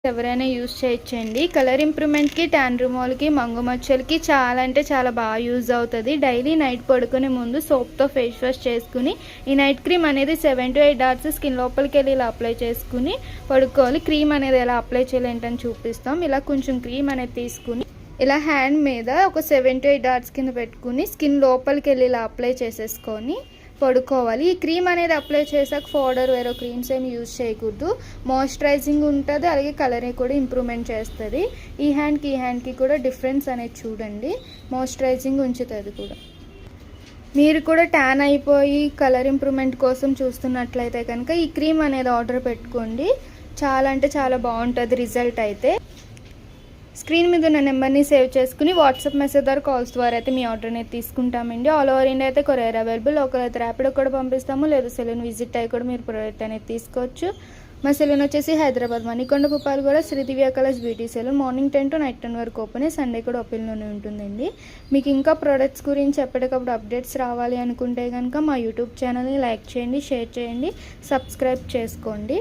ఎవరైనా యూజ్ చేయొచ్చండి. Colour ఇంప్రూవ్మెంట్కి, tan రిమూవల్కి, మంగు మచ్చలకి చాలా అంటే చాలా బాగా యూజ్ అవుతుంది. డైలీ నైట్ పడుకునే ముందు సోప్తో ఫేస్ వాష్ చేసుకుని ఈ నైట్ క్రీమ్ అనేది 7 to 8 డాట్స్ స్కిన్ లోపలికి వెళ్ళి ఇలా అప్లై చేసుకుని పడుకోవాలి. క్రీమ్ అనేది ఎలా అప్లై చేయాలి ఏంటని చూపిస్తాం. ఇలా కొంచెం క్రీమ్ అనేది తీసుకుని ఇలా హ్యాండ్ మీద ఒక 7 to 8 డాట్స్ కింద పెట్టుకుని స్కిన్ లోపలికి వెళ్ళి ఇలా అప్లై చేసేసుకొని పడుకోవాలి. ఈ క్రీమ్ అనేది అప్లై చేసాక పౌడర్ వేరే క్రీమ్స్ ఏమి యూజ్ చేయకూడదు. మాయిశ్చరైజింగ్ ఉంటుంది, అలాగే కలర్ కూడా ఇంప్రూవ్మెంట్ చేస్తుంది. ఈ హ్యాండ్కి కూడా డిఫరెన్స్ అనేది చూడండి. మాయిశ్చరైజింగ్ ఉంచుతుంది కూడా. మీరు కూడా ట్యాన్ అయిపోయి కలర్ ఇంప్రూవ్మెంట్ కోసం చూస్తున్నట్లయితే కనుక ఈ క్రీమ్ అనేది ఆర్డర్ పెట్టుకోండి. చాలా అంటే చాలా బాగుంటుంది రిజల్ట్ అయితే. స్క్రీన్ మీద ఉన్న నెంబర్ని సేవ్ చేసుకుని వాట్సాప్ మెసేజ్ ద్వారా కాల్స్ ద్వారా అయితే మీ ఆర్డర్ అనేది తీసుకుంటామండి. ఆల్ ఓవర్ ఇండియా అయితే కొరియర్ అవైలబుల్. లోకల్ అయితే ర్యాపిడో కూడా పంపిస్తాము, లేదా సెలూన్ విజిట్ అయ్యి కూడా మీరు ప్రోడక్ట్ అనేది తీసుకోవచ్చు. మా సెలూన్ వచ్చేసి హైదరాబాద్ మణికొండ కుప్పాలు కూడా Sri Divya colours beauty salon. Morning 10 to night 10 వరకు ఓపెన్, సండే కూడా ఓపెన్లోనే ఉంటుందండి. మీకు ఇంకా ప్రోడక్ట్స్ గురించి ఎప్పటికప్పుడు అప్డేట్స్ రావాలి అనుకుంటే కనుక మా యూట్యూబ్ ఛానల్ని లైక్ చేయండి, షేర్ చేయండి, సబ్స్క్రైబ్ చేసుకోండి.